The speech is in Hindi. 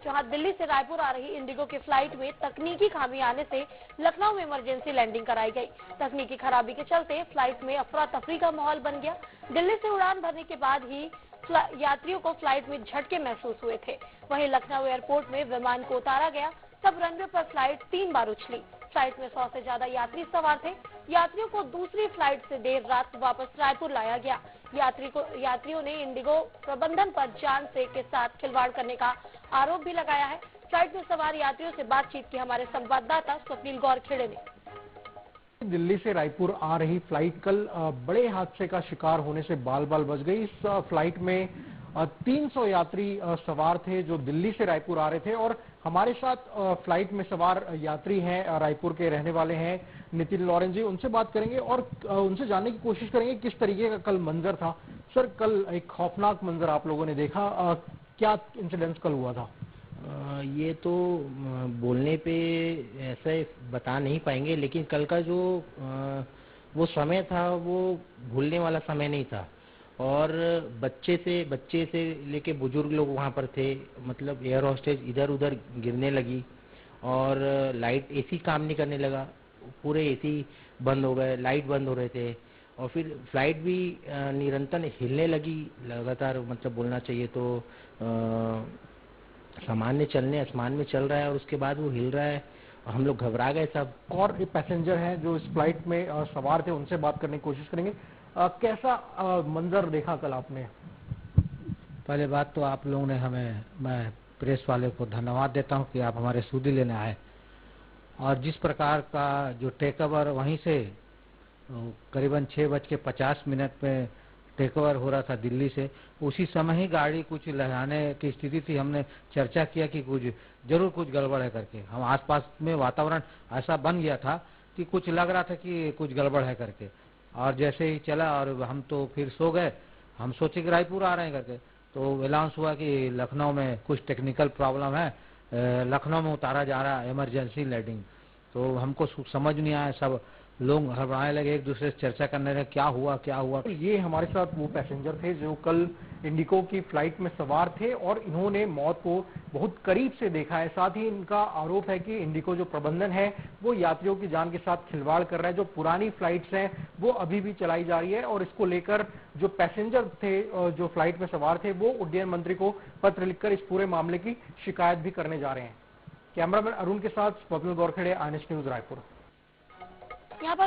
जहां दिल्ली से रायपुर आ रही इंडिगो की फ्लाइट में तकनीकी खामी आने से लखनऊ में इमरजेंसी लैंडिंग कराई गई। तकनीकी खराबी के चलते फ्लाइट में अफरा तफरी का माहौल बन गया। दिल्ली से उड़ान भरने के बाद ही यात्रियों को फ्लाइट में झटके महसूस हुए थे। वहीं लखनऊ एयरपोर्ट में विमान को उतारा गया, तब रनवे पर फ्लाइट 3 बार उछली। फ्लाइट में 100 से ज्यादा यात्री सवार थे। यात्रियों को दूसरी फ्लाइट से देर रात वापस रायपुर लाया गया। यात्रियों ने इंडिगो प्रबंधन पर जान से के साथ खिलवाड़ करने का आरोप भी लगाया है। फ्लाइट में सवार यात्रियों से बातचीत की हमारे संवाददाता स्वप्निल गौरखेड़े ने। दिल्ली से रायपुर आ रही फ्लाइट कल बड़े हादसे का शिकार होने से बाल बाल बच गई। इस फ्लाइट में 300 यात्री सवार थे जो दिल्ली से रायपुर आ रहे थे और हमारे साथ फ्लाइट में सवार यात्री हैं, रायपुर के रहने वाले हैं नितिन लॉरेंस जी। उनसे बात करेंगे और उनसे जानने की कोशिश करेंगे किस तरीके का कल मंजर था। सर, कल एक खौफनाक मंजर आप लोगों ने देखा, क्या इंसिडेंस कल हुआ था? ये तो बोलने पे ऐसे बता नहीं पाएंगे, लेकिन कल का जो वो समय था वो भूलने वाला समय नहीं था। और बच्चे से लेके बुजुर्ग लोग वहाँ पर थे। मतलब एयर होस्टेज इधर उधर गिरने लगी और लाइट एसी काम नहीं करने लगा, पूरे एसी बंद हो गए, लाइट बंद हो रहे थे और फिर फ्लाइट भी निरंतर हिलने लगी लगातार। मतलब बोलना चाहिए तो सामान्य चलने आसमान में चल रहा है और उसके बाद वो हिल रहा है। हम लोग घबरा गए सब। और पैसेंजर हैं जो इस फ्लाइट में सवार थे, उनसे बात करने की कोशिश करेंगे। कैसा मंजर देखा कल आपने? पहले बात तो आप लोगों ने मैं प्रेस वाले को धन्यवाद देता हूं कि आप हमारे सूदी लेने आए। और जिस प्रकार का जो टेक ओवर वहीं से करीबन 6:50 में टेक ओवर हो रहा था दिल्ली से, उसी समय ही गाड़ी कुछ लहराने की स्थिति थी। हमने चर्चा किया कि जरूर कुछ गड़बड़ है करके। हम आसपास में वातावरण ऐसा बन गया था कि कुछ लग रहा था कि कुछ गड़बड़ है करके। और जैसे ही चला और हम तो फिर सो गए। हम सोचे कि रायपुर आ रहे हैं करके, तो अनाउंस हुआ कि लखनऊ में कुछ टेक्निकल प्रॉब्लम है, लखनऊ में उतारा जा रहा है इमरजेंसी लैंडिंग। तो हमको समझ नहीं आया, सब लोग घबराने लगे, एक दूसरे से चर्चा करने लगे क्या हुआ। ये हमारे साथ वो पैसेंजर थे जो कल इंडिगो की फ्लाइट में सवार थे और इन्होंने मौत को बहुत करीब से देखा है। साथ ही इनका आरोप है कि इंडिगो जो प्रबंधन है वो यात्रियों की जान के साथ खिलवाड़ कर रहा है। जो पुरानी फ्लाइट्स हैं वो अभी भी चलाई जा रही है और इसको लेकर जो पैसेंजर थे जो फ्लाइट में सवार थे वो उड्डयन मंत्री को पत्र लिखकर इस पूरे मामले की शिकायत भी करने जा रहे हैं। कैमरामैन अरुण के साथ स्वप्निल गौरखेड़े, INS न्यूज रायपुर। यहाँ पर